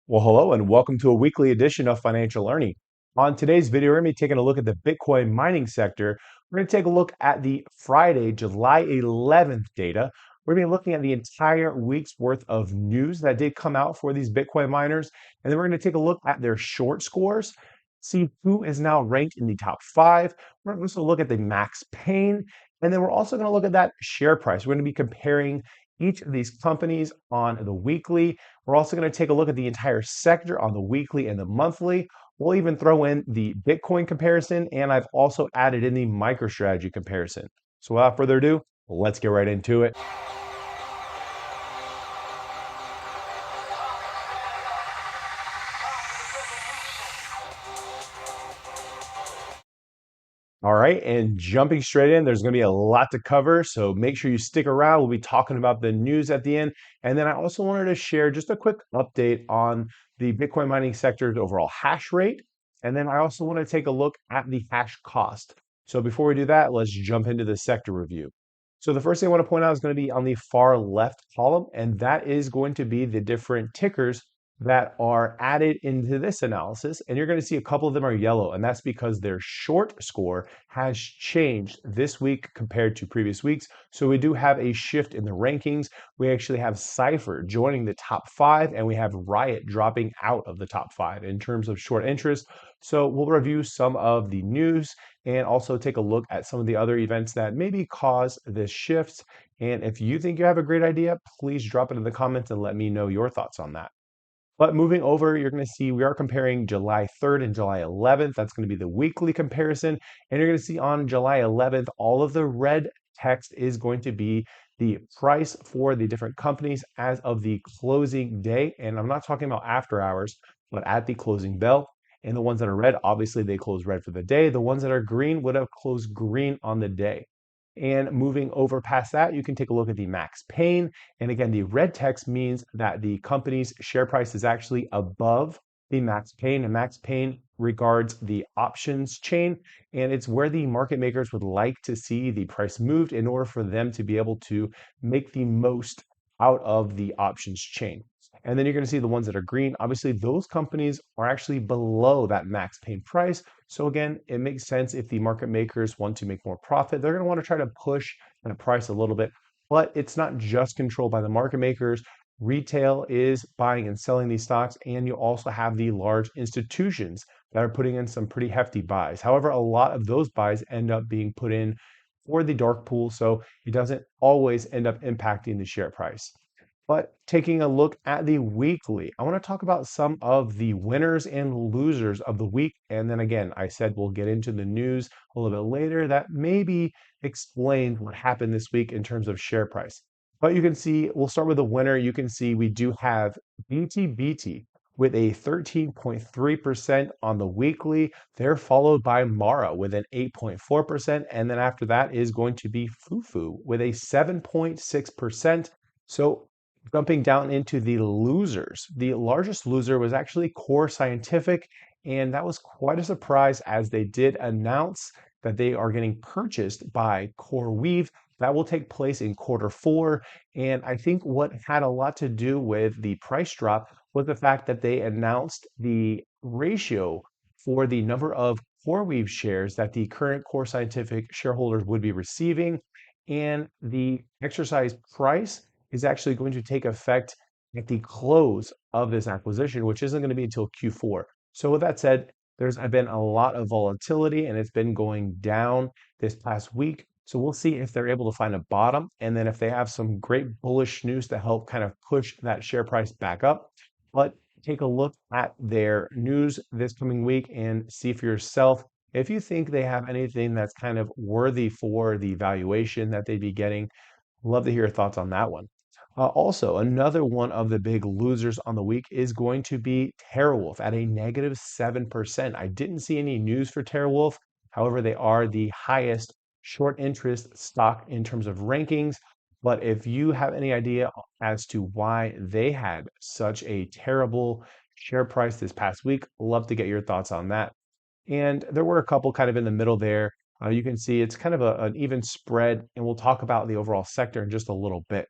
Well, hello and welcome to a weekly edition of Financial Learning. On today's video, we're going to be taking a look at the Bitcoin mining sector. We're going to take a look at the Friday, July 11th data. We're going to be looking at the entire week's worth of news that did come out for these Bitcoin miners. And then we're going to take a look at their short scores, see who is now ranked in the top five. We're going to also look at the max pain. And then we're also going to look at that share price. We're going to be comparing each of these companies on the weekly. We're also going to take a look at the entire sector on the weekly and the monthly. We'll even throw in the Bitcoin comparison, and I've also added in the MicroStrategy comparison. So without further ado, let's get right into it. All right, and jumping straight in, there's going to be a lot to cover, so make sure you stick around. We'll be talking about the news at the end. And then I also wanted to share just a quick update on the Bitcoin mining sector's overall hash rate. And then I also want to take a look at the hash cost. So before we do that, let's jump into the sector review. So the first thing I want to point out is going to be on the far left column, and that is going to be the different tickers that are added into this analysis. And you're going to see a couple of them are yellow, and that's because their short score has changed this week compared to previous weeks. So we do have a shift in the rankings. We actually have CIFR joining the top five, and we have RIOT dropping out of the top five in terms of short interest. So we'll review some of the news and also take a look at some of the other events that maybe cause this shift. And if you think you have a great idea, please drop it in the comments and let me know your thoughts on that. But moving over, you're going to see we are comparing July 3rd and July 11th. That's going to be the weekly comparison. And you're going to see on July 11th, all of the red text is going to be the price for the different companies as of the closing day. And I'm not talking about after hours, but at the closing bell. And the ones that are red, obviously they close red for the day. The ones that are green would have closed green on the day. And moving over past that, you can take a look at the max pain. And again, the red text means that the company's share price is actually above the max pain. And max pain regards the options chain. And it's where the market makers would like to see the price moved in order for them to be able to make the most out of the options chain. And then you're going to see the ones that are green. Obviously, those companies are actually below that max pain price. So again, it makes sense if the market makers want to make more profit, they're going to want to try to push the price a little bit. But it's not just controlled by the market makers. Retail is buying and selling these stocks, and you also have the large institutions that are putting in some pretty hefty buys. However, a lot of those buys end up being put in for the dark pool, so it doesn't always end up impacting the share price. But taking a look at the weekly, I want to talk about some of the winners and losers of the week. And then again, I said we'll get into the news a little bit later that maybe explains what happened this week in terms of share price. But you can see, we'll start with the winner. You can see we do have BTBT with a 13.3% on the weekly. They're followed by Mara with an 8.4%. And then after that is going to be FUFU with a 7.6%. So jumping down into the losers, the largest loser was actually Core Scientific, and that was quite a surprise as they did announce that they are getting purchased by CoreWeave. That will take place in quarter 4. And I think what had a lot to do with the price drop was the fact that they announced the ratio for the number of CoreWeave shares that the current Core Scientific shareholders would be receiving, and the exercise price is actually going to take effect at the close of this acquisition, which isn't going to be until Q4. So with that said, there's been a lot of volatility and it's been going down this past week. So we'll see if they're able to find a bottom, and then if they have some great bullish news to help kind of push that share price back up. But take a look at their news this coming week and see for yourself if you think they have anything that's kind of worthy for the valuation that they'd be getting. Love to hear your thoughts on that one. Also, another one of the big losers on the week is going to be TeraWulf at a negative 7%. I didn't see any news for TeraWulf. However, they are the highest short interest stock in terms of rankings. But if you have any idea as to why they had such a terrible share price this past week, love to get your thoughts on that. And there were a couple kind of in the middle there. You can see it's kind of an even spread, and we'll talk about the overall sector in just a little bit.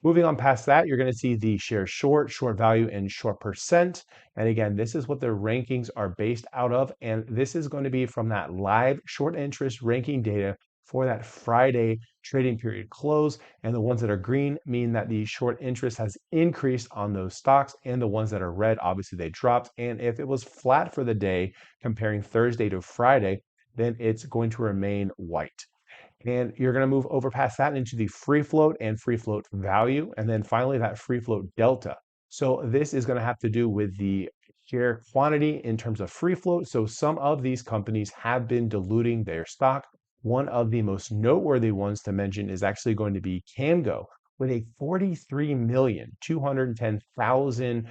Moving on past that, you're going to see the share short, short value, and short percent. And again, this is what the rankings are based out of. And this is going to be from that live short interest ranking data for that Friday trading period close. And the ones that are green mean that the short interest has increased on those stocks. And the ones that are red, obviously they dropped. And if it was flat for the day, comparing Thursday to Friday, then it's going to remain white. And you're going to move over past that into the free float and free float value. And then finally, that free float delta. So this is going to have to do with the share quantity in terms of free float. So some of these companies have been diluting their stock. One of the most noteworthy ones to mention is actually going to be Cango with a 43,210,000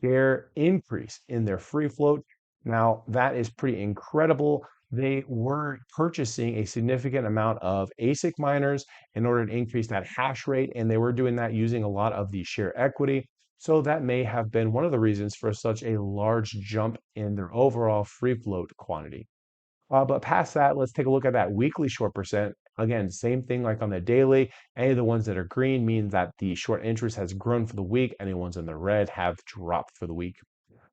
share increase in their free float. Now, that is pretty incredible. They were purchasing a significant amount of ASIC miners in order to increase that hash rate, and they were doing that using a lot of the share equity. So that may have been one of the reasons for such a large jump in their overall free float quantity. But past that, let's take a look at that weekly short percent. Again, same thing like on the daily. Any of the ones that are green means that the short interest has grown for the week. Any ones in the red have dropped for the week.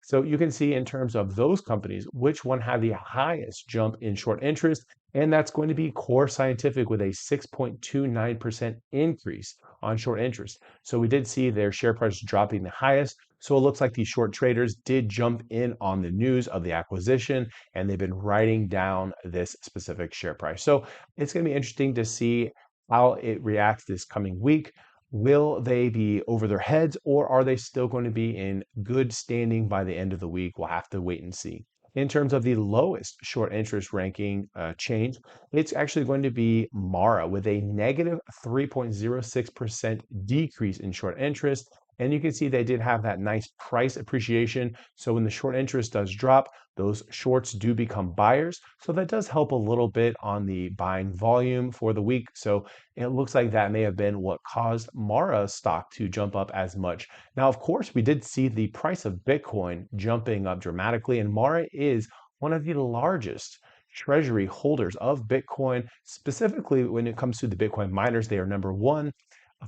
So you can see in terms of those companies, which one had the highest jump in short interest, and that's going to be Core Scientific with a 6.29% increase on short interest. So we did see their share price dropping the highest. So it looks like the short traders did jump in on the news of the acquisition, and they've been writing down this specific share price. So it's going to be interesting to see how it reacts this coming week. Will they be over their heads, or are they still going to be in good standing by the end of the week? We'll have to wait and see. In terms of the lowest short interest ranking change, it's actually going to be Mara with a negative 3.06% decrease in short interest. And you can see they did have that nice price appreciation. So when the short interest does drop, those shorts do become buyers. So that does help a little bit on the buying volume for the week. So it looks like that may have been what caused Mara stock to jump up as much. Now, of course, we did see the price of Bitcoin jumping up dramatically, and Mara is one of the largest treasury holders of Bitcoin. Specifically, when it comes to the Bitcoin miners, they are number one.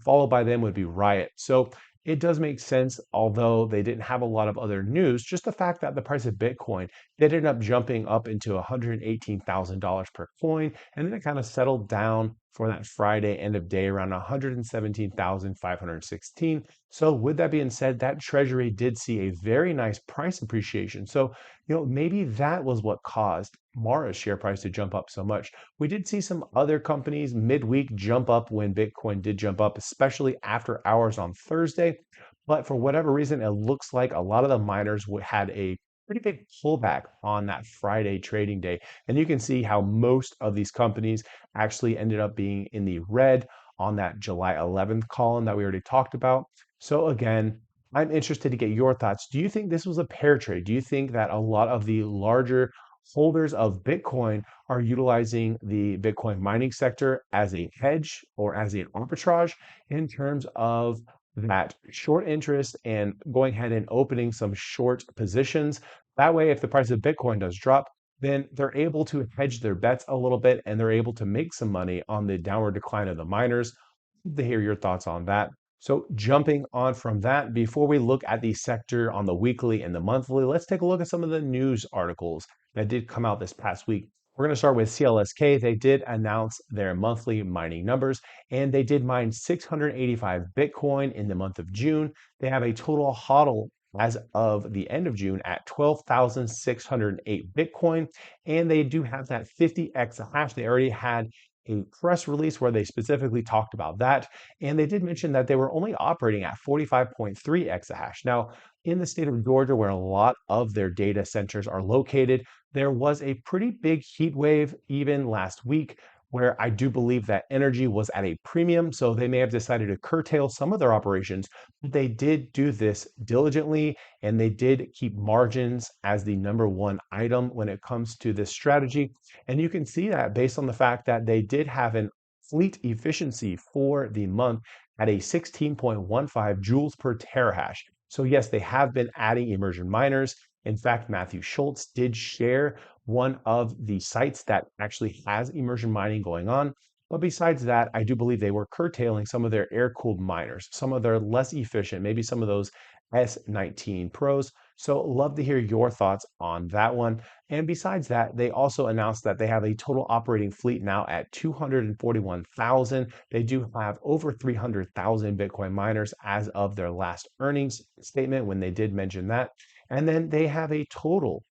Followed by them would be Riot. So it does make sense, although they didn't have a lot of other news, just the fact that the price of Bitcoin did end up jumping up into $118,000 per coin, and then it kind of settled down for that Friday end of day around 117,516. So with that being said, that treasury did see a very nice price appreciation. So, maybe that was what caused Mara's share price to jump up so much. We did see some other companies midweek jump up when Bitcoin did jump up, especially after hours on Thursday. But for whatever reason, it looks like a lot of the miners had a pretty big pullback on that Friday trading day. And you can see how most of these companies actually ended up being in the red on that July 11th column that we already talked about. So again, I'm interested to get your thoughts. Do you think this was a pair trade? Do you think that a lot of the larger holders of Bitcoin are utilizing the Bitcoin mining sector as a hedge or as an arbitrage in terms of that short interest and going ahead and opening some short positions? That way, if the price of Bitcoin does drop, then they're able to hedge their bets a little bit and they're able to make some money on the downward decline of the miners. To hear your thoughts on that. So jumping on from that, before we look at the sector on the weekly and the monthly, let's take a look at some of the news articles that did come out this past week. We're going to start with CLSK. They did announce their monthly mining numbers, and they did mine 685 Bitcoin in the month of June. They have a total HODL as of the end of June at 12,608 Bitcoin, and they do have that 50 exahash. They already had a press release where they specifically talked about that. And they did mention that they were only operating at 45.3 exahash. Now, in the state of Georgia, where a lot of their data centers are located, there was a pretty big heat wave even last week, where I do believe that energy was at a premium. So they may have decided to curtail some of their operations, but they did do this diligently and they did keep margins as the number one item when it comes to this strategy. And you can see that based on the fact that they did have an fleet efficiency for the month at a 16.15 joules per terahash. So yes, they have been adding immersion miners. In fact, Matthew Schultz did share one of the sites that actually has immersion mining going on. But besides that, I do believe they were curtailing some of their air-cooled miners, some of their less efficient, maybe some of those S19 Pros. So love to hear your thoughts on that one. And besides that, they also announced that they have a total operating fleet now at 241,000. They do have over 300,000 Bitcoin miners as of their last earnings statement when they did mention that. And then they have a total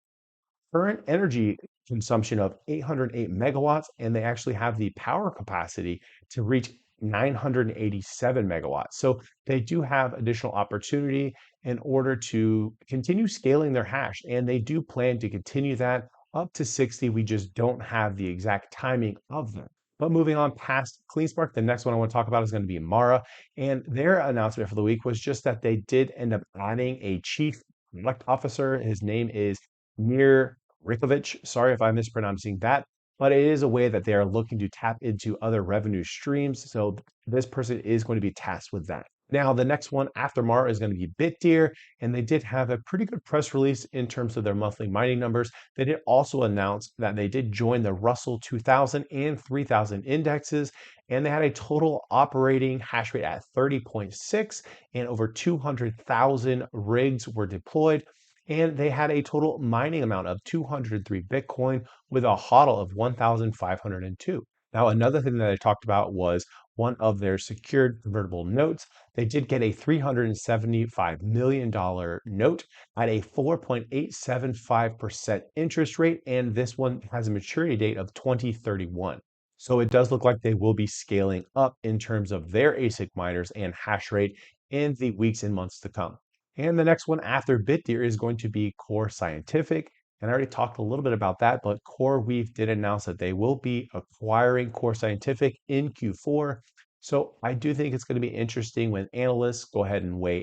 current energy consumption of 808 megawatts, and they actually have the power capacity to reach 987 megawatts. So they do have additional opportunity in order to continue scaling their hash, and they do plan to continue that up to 60. We just don't have the exact timing of that. But moving on past CleanSpark, the next one I want to talk about is going to be Mara. And their announcement for the week was just that they did end up adding a chief product officer. His name is Mir Rikovic. Sorry if I'm mispronouncing that, but it is a way that they are looking to tap into other revenue streams. So this person is going to be tasked with that. Now, the next one after Mara is going to be BitDR, and they did have a pretty good press release in terms of their monthly mining numbers. They did also announce that they did join the Russell 2000 and 3000 indexes, and they had a total operating hash rate at 30.6, and over 200,000 rigs were deployed. And they had a total mining amount of 203 Bitcoin with a HODL of 1,502. Now, another thing that I talked about was one of their secured convertible notes. They did get a $375 million note at a 4.875% interest rate, and this one has a maturity date of 2031. So it does look like they will be scaling up in terms of their ASIC miners and hash rate in the weeks and months to come. And the next one after BitDR is going to be Core Scientific. And I already talked a little bit about that, but CoreWeave did announce that they will be acquiring Core Scientific in Q4. So I do think it's going to be interesting when analysts go ahead and weigh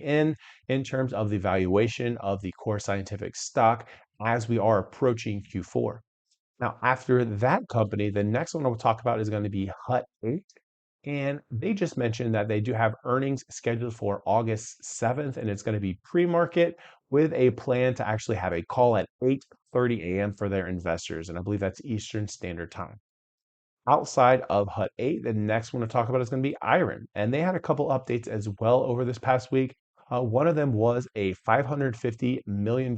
in terms of the valuation of the Core Scientific stock as we are approaching Q4. Now, after that company, the next one we'll talk about is going to be Hut 8. And they just mentioned that they do have earnings scheduled for August 7th, and it's going to be pre-market with a plan to actually have a call at 8:30 a.m. for their investors. And I believe that's Eastern Standard Time. Outside of Hut 8, the next one to talk about is going to be IREN. And they had a couple updates as well over this past week. One of them was a $550 million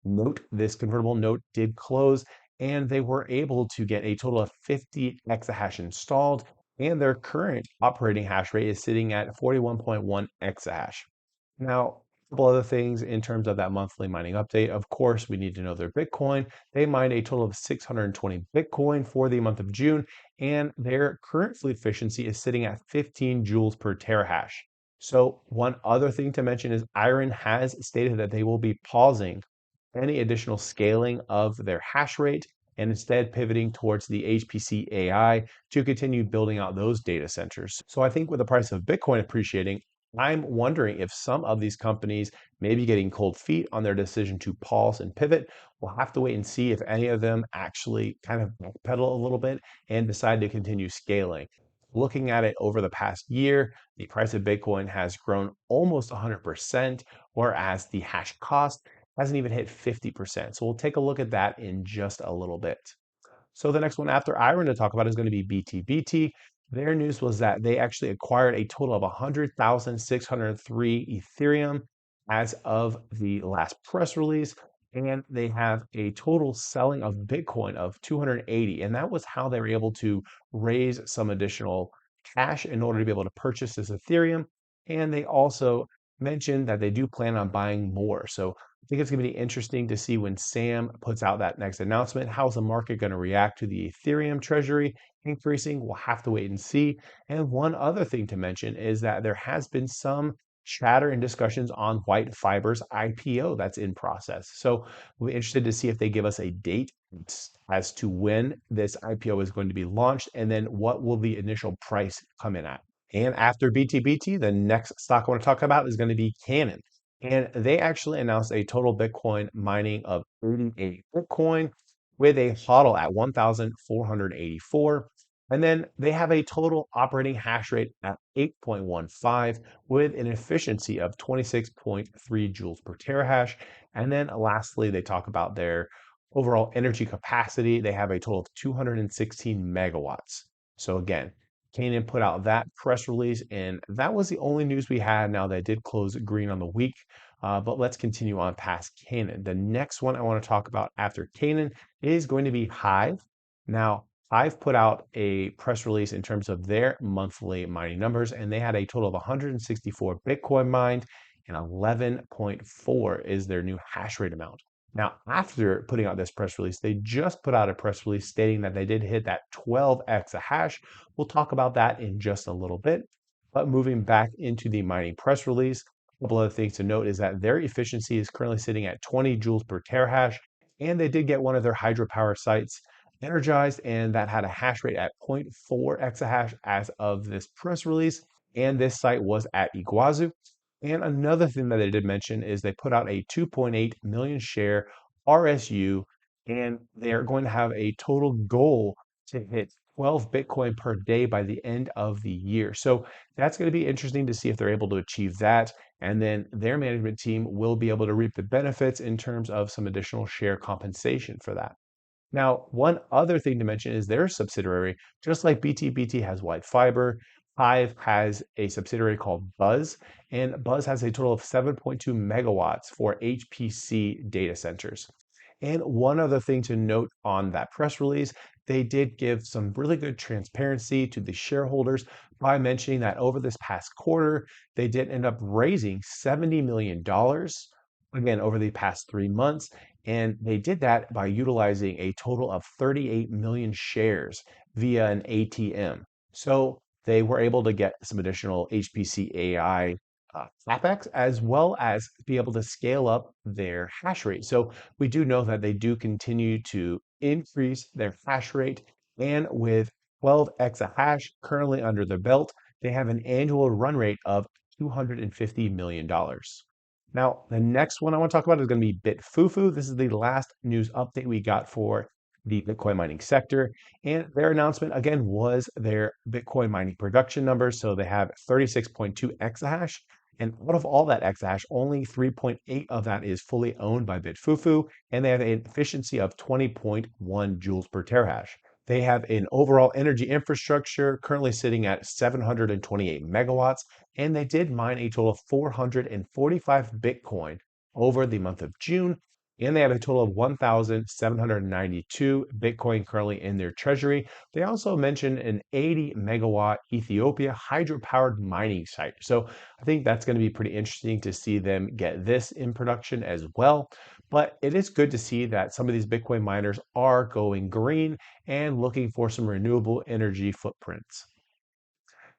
note. This convertible note did close, and they were able to get a total of 50 exahash installed, and their current operating hash rate is sitting at 41.1 exahash. Now, a couple other things in terms of that monthly mining update. Of course, we need to know their Bitcoin. They mined a total of 620 Bitcoin for the month of June, and their current fleet efficiency is sitting at 15 joules per terahash. So one other thing to mention is IREN has stated that they will be pausing any additional scaling of their hash rate and instead pivoting towards the HPC AI to continue building out those data centers. So I think with the price of Bitcoin appreciating, I'm wondering if some of these companies may be getting cold feet on their decision to pause and pivot. We'll have to wait and see if any of them actually kind of backpedal a little bit and decide to continue scaling. Looking at it over the past year, the price of Bitcoin has grown almost 100%, whereas the hash cost hasn't even hit 50%. So we'll take a look at that in just a little bit. So the next one after IREN to talk about is going to be BTBT. Their news was that they actually acquired a total of 100,603 Ethereum as of the last press release. And they have a total selling of Bitcoin of 280. And that was how they were able to raise some additional cash in order to be able to purchase this Ethereum. And they also mentioned that they do plan on buying more. So I think it's going to be interesting to see when Sam puts out that next announcement. How's the market going to react to the Ethereum treasury increasing? We'll have to wait and see. And one other thing to mention is that there has been some chatter and discussions on White Fiber's IPO that's in process. So we're interested to see if they give us a date as to when this IPO is going to be launched, and then what will the initial price come in at. And after BTBT, the next stock I want to talk about is going to be Canaan. And they actually announced a total Bitcoin mining of 88 Bitcoin with a HODL at 1,484. And then they have a total operating hash rate at 8.15 with an efficiency of 26.3 joules per terahash. And then lastly, they talk about their overall energy capacity. They have a total of 216 megawatts. So again, Canaan put out that press release, and that was the only news we had. Now they did close green on the week, but let's continue on past Canaan. The next one I want to talk about after Canaan is going to be Hive. Now, Hive put out a press release in terms of their monthly mining numbers, and they had a total of 164 Bitcoin mined, and 11.4 is their new hash rate amount. Now, after putting out this press release, they just put out a press release stating that they did hit that 12 exahash. We'll talk about that in just a little bit. But moving back into the mining press release, a couple other things to note is that their efficiency is currently sitting at 20 joules per terahash, and they did get one of their hydropower sites energized, and that had a hash rate at 0.4 exahash as of this press release. And this site was at Iguazu. And another thing that they did mention is they put out a 2.8 million share RSU, and they're going to have a total goal to hit 12 Bitcoin per day by the end of the year. So that's going to be interesting to see if they're able to achieve that. And then their management team will be able to reap the benefits in terms of some additional share compensation for that. Now, one other thing to mention is their subsidiary, just like BTBT has white fiber, Hive has a subsidiary called Buzz, and Buzz has a total of 7.2 megawatts for HPC data centers. And one other thing to note on that press release, they did give some really good transparency to the shareholders by mentioning that over this past quarter, they did end up raising $70 million, again, over the past 3 months. And they did that by utilizing a total of 38 million shares via an ATM. So they were able to get some additional HPC AI CapEx, as well as be able to scale up their hash rate. So we do know that they do continue to increase their hash rate. And with 12 exahash currently under their belt, they have an annual run rate of $250 million. Now, the next one I want to talk about is going to be BitFuFu. This is the last news update we got for the Bitcoin mining sector. And their announcement, again, was their Bitcoin mining production numbers. So they have 36.2 exahash. And out of all that exahash, only 3.8 of that is fully owned by BitFuFu. And they have an efficiency of 20.1 joules per terahash. They have an overall energy infrastructure currently sitting at 728 megawatts, and they did mine a total of 445 Bitcoin over the month of June, and they have a total of 1,792 Bitcoin currently in their treasury. They also mentioned an 80 megawatt Ethiopia hydropowered mining site. So I think that's going to be pretty interesting to see them get this in production as well. But it is good to see that some of these Bitcoin miners are going green and looking for some renewable energy footprints.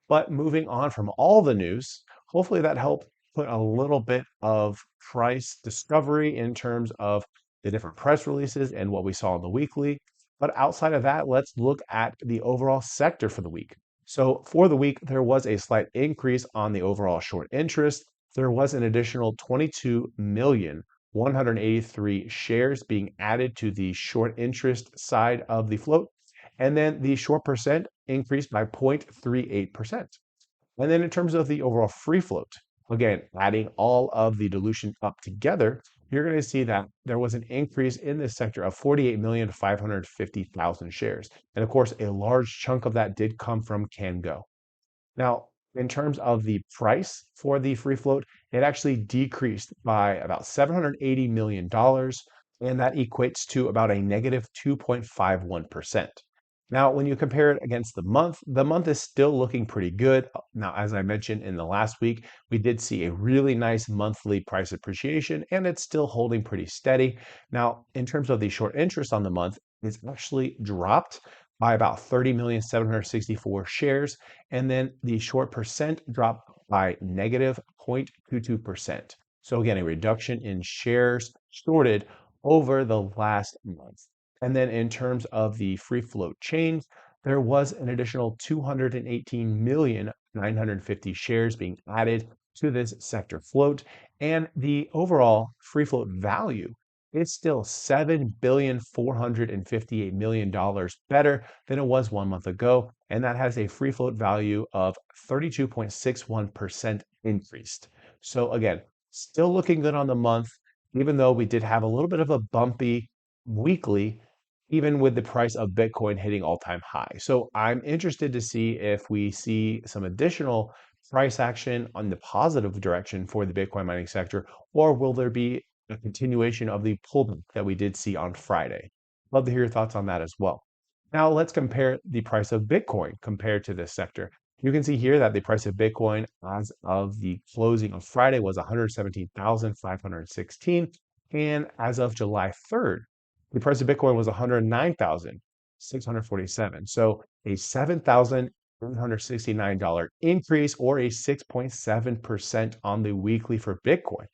But moving on from all the news, hopefully that helped put a little bit of price discovery in terms of the different press releases and what we saw in the weekly. But outside of that, let's look at the overall sector for the week. So for the week, there was a slight increase on the overall short interest. There was an additional 22,183 shares being added to the short interest side of the float. And then the short percent increased by 0.38%. And then in terms of the overall free float, again, adding all of the dilution up together, you're going to see that there was an increase in this sector of 48,550,000 shares. And of course, a large chunk of that did come from CanGo. Now, in terms of the price for the free float, it actually decreased by about $780 million, and that equates to about a negative 2.51%. Now, when you compare it against the month is still looking pretty good. Now, as I mentioned in the last week, we did see a really nice monthly price appreciation, and it's still holding pretty steady. Now, in terms of the short interest on the month, it's actually dropped by about 30,764 shares, and then the short percent dropped by negative 0.22%. So again, a reduction in shares shorted over the last month. And then in terms of the free float change, there was an additional 218,950 shares being added to this sector float. And the overall free float value is still $7,458,000,000 better than it was 1 month ago. And that has a free float value of 32.61% increased. So again, still looking good on the month, even though we did have a little bit of a bumpy weekly. even with the price of Bitcoin hitting all-time high. So I'm interested to see if we see some additional price action on the positive direction for the Bitcoin mining sector, or will there be a continuation of the pullback that we did see on Friday? Love to hear your thoughts on that as well. Now let's compare the price of Bitcoin compared to this sector. You can see here that the price of Bitcoin as of the closing on Friday was 117,516, and as of July 3rd, the price of Bitcoin was 109,647. So a $7,169 increase, or a 6.7% on the weekly for Bitcoin.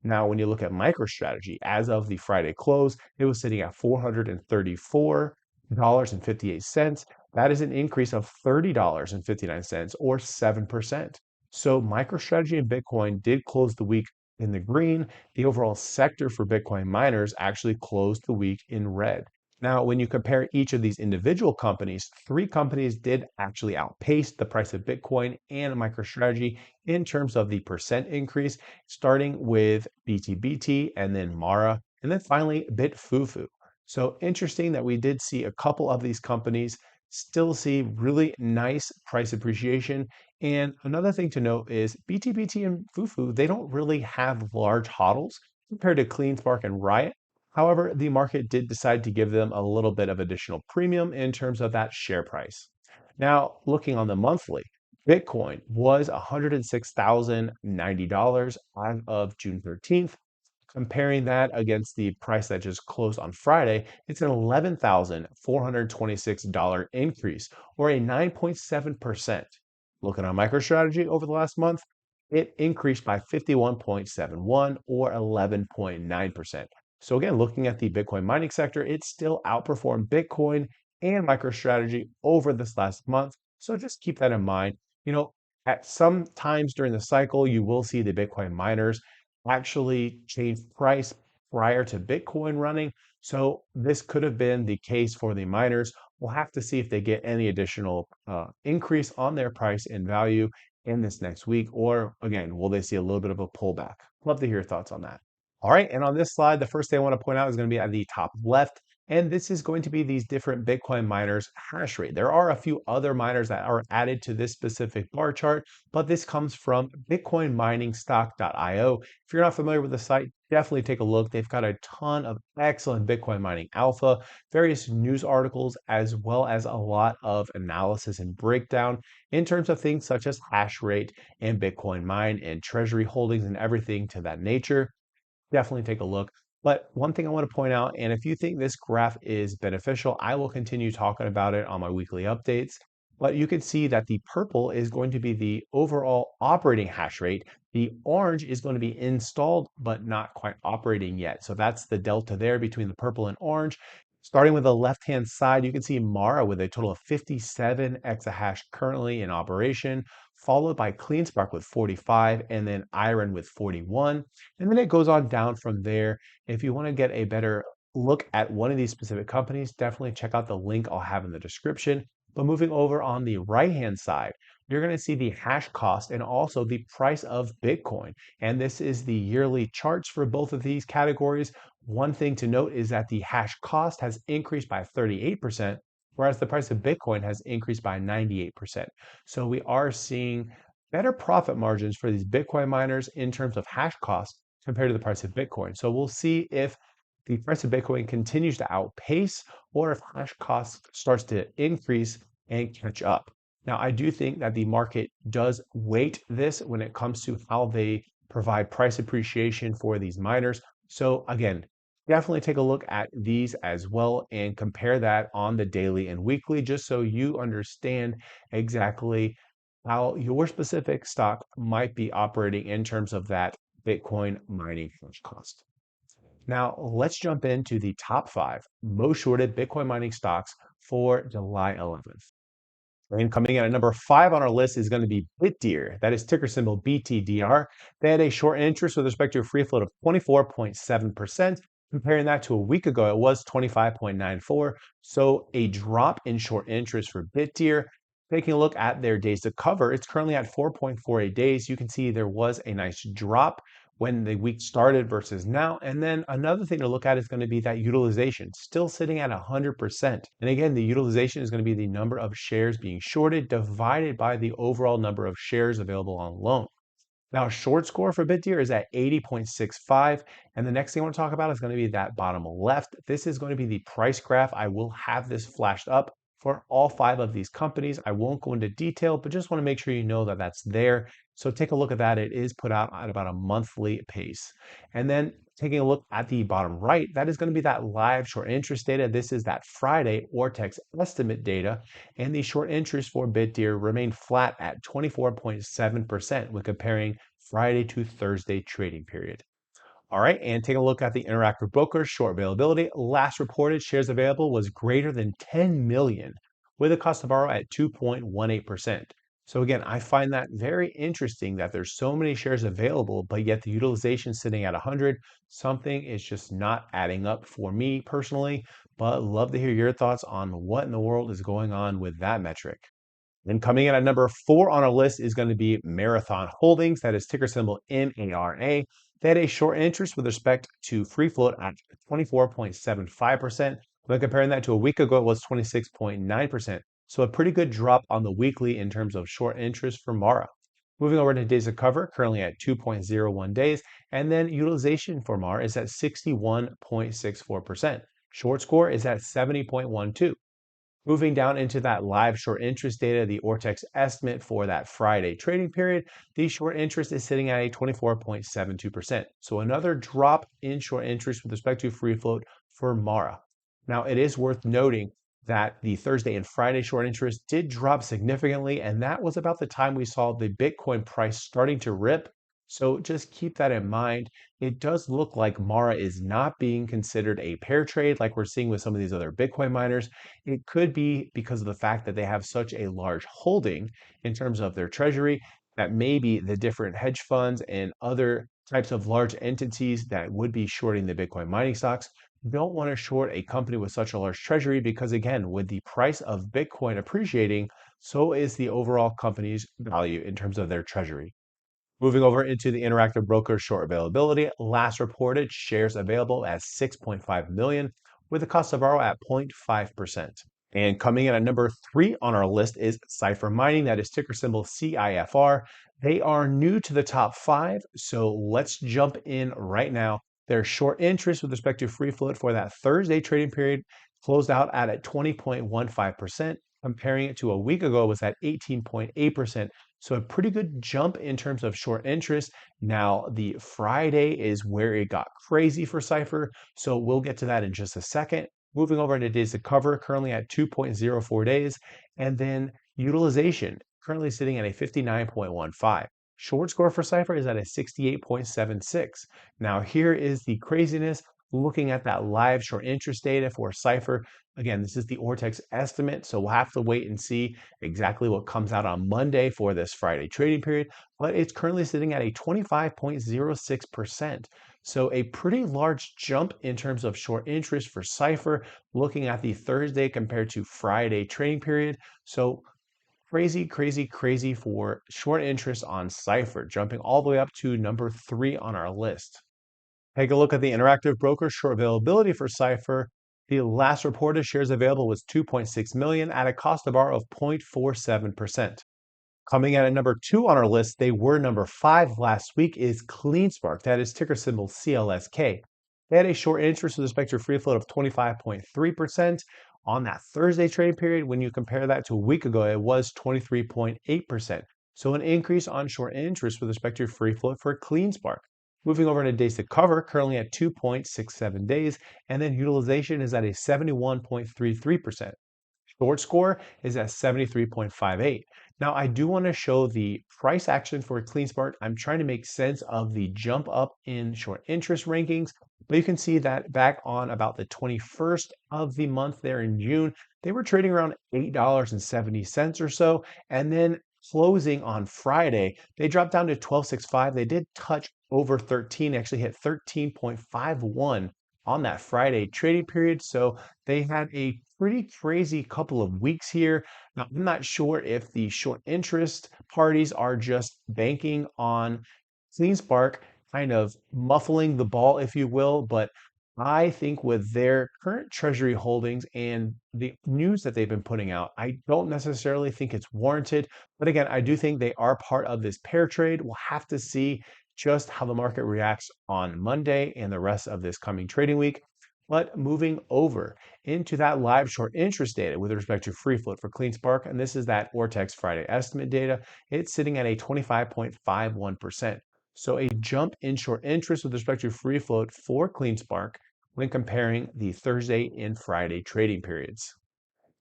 Now, when you look at MicroStrategy, as of the Friday close, it was sitting at $434.58. That is an increase of $30.59, or 7%. So MicroStrategy and Bitcoin did close the week in the green. The overall sector for Bitcoin miners actually closed the week in red. Now, when you compare each of these individual companies, three companies did actually outpace the price of Bitcoin and MicroStrategy in terms of the percent increase, starting with BTBT and then Mara, and then finally BitFuFu. So interesting that we did see a couple of these companies still see really nice price appreciation. And another thing to note is BTBT and FUFU, they don't really have large hodls compared to CleanSpark and Riot. However, the market did decide to give them a little bit of additional premium in terms of that share price. Now, looking on the monthly, Bitcoin was $106,090 as of June 13th. Comparing that against the price that just closed on Friday, it's an $11,426 increase, or a 9.7%. Looking at MicroStrategy over the last month, it increased by 51.71, or 11.9%. So again, looking at the Bitcoin mining sector, it still outperformed Bitcoin and MicroStrategy over this last month. So just keep that in mind. At some times during the cycle, you will see the Bitcoin miners actually change price prior to Bitcoin running. So this could have been the case for the miners. We'll have to see if they get any additional increase on their price and value in this next week, or again, will they see a little bit of a pullback? Love to hear your thoughts on that. All right, and on this slide, the first thing I want to point out is going to be at the top left, and this is going to be these different Bitcoin miners hash rate. There are a few other miners that are added to this specific bar chart, but this comes from bitcoinminingstock.io. If you're not familiar with the site, definitely take a look. They've got a ton of excellent Bitcoin mining alpha, various news articles, as well as a lot of analysis and breakdown in terms of things such as hash rate and Bitcoin mine and treasury holdings and everything to that nature. Definitely take a look. But one thing I want to point out, and if you think this graph is beneficial, I will continue talking about it on my weekly updates. But you can see that the purple is going to be the overall operating hash rate. The orange is going to be installed, but not quite operating yet. So that's the delta there between the purple and orange. Starting with the left-hand side, you can see Mara with a total of 57 exahash currently in operation, followed by CleanSpark with 45, and then IREN with 41. And then it goes on down from there. If you want to get a better look at one of these specific companies, definitely check out the link I'll have in the description. But moving over on the right-hand side, you're going to see the hash cost and also the price of Bitcoin. And this is the yearly charts for both of these categories. One thing to note is that the hash cost has increased by 38%, whereas the price of Bitcoin has increased by 98%. So we are seeing better profit margins for these Bitcoin miners in terms of hash cost compared to the price of Bitcoin. So we'll see if the price of Bitcoin continues to outpace, or if hash cost starts to increase and catch up. Now, I do think that the market does weight this when it comes to how they provide price appreciation for these miners. So again, definitely take a look at these as well and compare that on the daily and weekly, just so you understand exactly how your specific stock might be operating in terms of that Bitcoin mining hash cost. Now, let's jump into the top 5 most shorted Bitcoin mining stocks for July 11th. And coming in at number 5 on our list is going to be BitDeer. That is ticker symbol BTDR. They had a short interest with respect to a free float of 24.7%. Comparing that to a week ago, it was 25.94. So a drop in short interest for BitDeer. Taking a look at their days to cover, it's currently at 4.48 days. You can see there was a nice drop when the week started versus now. And then another thing to look at is going to be that utilization, still sitting at 100%. And again, the utilization is going to be the number of shares being shorted divided by the overall number of shares available on loan. Now, short score for BitDR is at 80.65. And the next thing I want to talk about is going to be that bottom left. This is going to be the price graph. I will have this flashed up for all 5 of these companies. I won't go into detail, but just want to make sure you know that that's there. So take a look at that. It is put out at about a monthly pace. And then taking a look at the bottom right, that is going to be that live short interest data. This is that Friday Ortex estimate data. And the short interest for BitDR remained flat at 24.7% when comparing Friday to Thursday trading period. All right, and taking a look at the Interactive Brokers short availability, last reported shares available was greater than 10 million with a cost to borrow at 2.18%. So again, I find that very interesting that there's so many shares available, but yet the utilization sitting at 100. Something is just not adding up for me personally, but love to hear your thoughts on what in the world is going on with that metric. Then coming in at number 4 on our list is going to be Marathon Holdings. That is ticker symbol MARA. They had a short interest with respect to free float at 24.75%. When comparing that to a week ago, it was 26.9%. So a pretty good drop on the weekly in terms of short interest for Mara. Moving over to days of cover, currently at 2.01 days. And then utilization for Mara is at 61.64%. Short score is at 70.12. Moving down into that live short interest data, the Ortex estimate for that Friday trading period, the short interest is sitting at a 24.72%. So another drop in short interest with respect to free float for Mara. Now, it is worth noting that the Thursday and Friday short interest did drop significantly, and that was about the time we saw the Bitcoin price starting to rip. So just keep that in mind. It does look like Mara is not being considered a pair trade like we're seeing with some of these other Bitcoin miners. It could be because of the fact that they have such a large holding in terms of their treasury that maybe the different hedge funds and other types of large entities that would be shorting the Bitcoin mining stocks don't want to short a company with such a large treasury because, again, with the price of Bitcoin appreciating, so is the overall company's value in terms of their treasury. Moving over into the Interactive Brokers short availability, last reported shares available at 6.5 million with a cost of borrow at 0.5%. And coming in at number 3 on our list is CIFR Mining, that is ticker symbol CIFR. They are new to the top 5, so let's jump in right now. Their short interest with respect to free float for that Thursday trading period closed out at 20.15%. Comparing it to a week ago was at 18.8%. So a pretty good jump in terms of short interest. Now, the Friday is where it got crazy for CIFR, so we'll get to that in just a second. Moving over into days to cover, currently at 2.04 days, and then utilization, currently sitting at a 59.15. Short score for CIFR is at a 68.76. Now, here is the craziness. Looking at that live short interest data for CIFR, again, this is the Ortex estimate, so we'll have to wait and see exactly what comes out on Monday for this Friday trading period, but it's currently sitting at a 25.06%. So a pretty large jump in terms of short interest for CIFR, looking at the Thursday compared to Friday trading period. So crazy, crazy, crazy for short interest on CIFR, jumping all the way up to number 3 on our list. Take a look at the Interactive Broker short availability for CIFR. The last reported shares available was 2.6 million at a cost to borrow of 0.47%. Coming in at number 2 on our list, they were number 5 last week, is CleanSpark. That is ticker symbol CLSK. They had a short interest with respect to free float of 25.3%. On that Thursday trading period, when you compare that to a week ago, it was 23.8%. So an increase on short interest with respect to free float for CleanSpark. Moving over to days to cover, currently at 2.67 days, and then utilization is at a 71.33%. Short score is at 73.58. Now, I do want to show the price action for CleanSpark. I'm trying to make sense of the jump up in short interest rankings, but you can see that back on about the 21st of the month there in June, they were trading around $8.70 or so, and then closing on Friday, they dropped down to 12.65. They did touch over 13, actually hit 13.51 on that Friday trading period. So they had a pretty crazy couple of weeks here. Now, I'm not sure if the short interest parties are just banking on CleanSpark kind of muffling the ball, if you will. But I think with their current treasury holdings and the news that they've been putting out, I don't necessarily think it's warranted. But again, I do think they are part of this pair trade. We'll have to see just how the market reacts on Monday and the rest of this coming trading week. But moving over into that live short interest data with respect to free float for CleanSpark, and this is that Ortex Friday estimate data, it's sitting at a 25.51%. So a jump in short interest with respect to free float for CleanSpark when comparing the Thursday and Friday trading periods.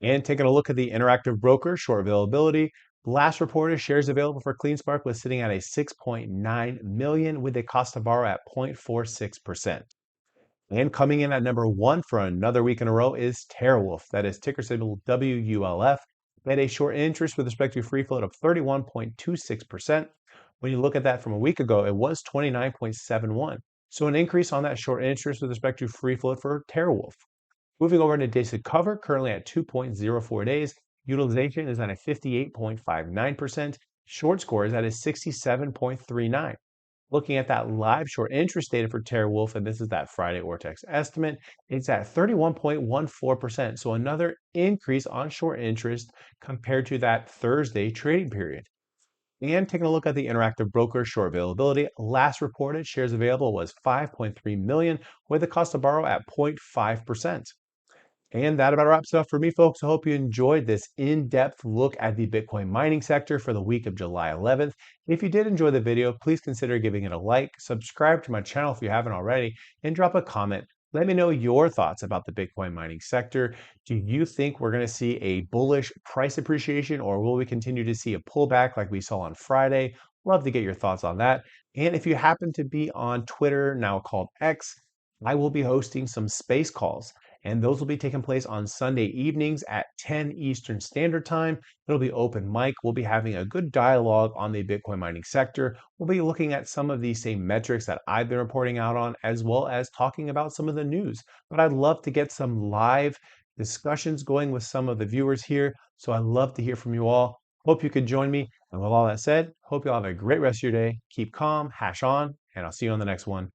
And taking a look at the Interactive Broker short availability, last reported shares available for CleanSpark was sitting at a 6.9 million with a cost to borrow at 0.46%. And coming in at number one for another week in a row is TeraWulf. That is ticker symbol WULF. They had a short interest with respect to free float of 31.26%. When you look at that from a week ago, it was 29.71. So an increase on that short interest with respect to free float for TeraWulf. Moving over to days to cover, currently at 2.04 days. Utilization is at a 58.59%. Short score is at a 67.39. Looking at that live short interest data for TeraWulf, and this is that Friday Ortex estimate, it's at 31.14%. So another increase on short interest compared to that Thursday trading period. And taking a look at the Interactive Broker short availability, last reported shares available was 5.3 million with a cost to borrow at 0.5%. And that about wraps it up for me, folks. I hope you enjoyed this in-depth look at the Bitcoin mining sector for the week of July 11th. If you did enjoy the video, please consider giving it a like, subscribe to my channel if you haven't already, and drop a comment. Let me know your thoughts about the Bitcoin mining sector. Do you think we're going to see a bullish price appreciation, or will we continue to see a pullback like we saw on Friday? Love to get your thoughts on that. And if you happen to be on Twitter, now called X, I will be hosting some space calls, and those will be taking place on Sunday evenings at 10 Eastern Standard Time. It'll be open mic. We'll be having a good dialogue on the Bitcoin mining sector. We'll be looking at some of these same metrics that I've been reporting out on, as well as talking about some of the news. But I'd love to get some live discussions going with some of the viewers here. So I'd love to hear from you all. Hope you could join me. And with all that said, hope you all have a great rest of your day. Keep calm, hash on, and I'll see you on the next one.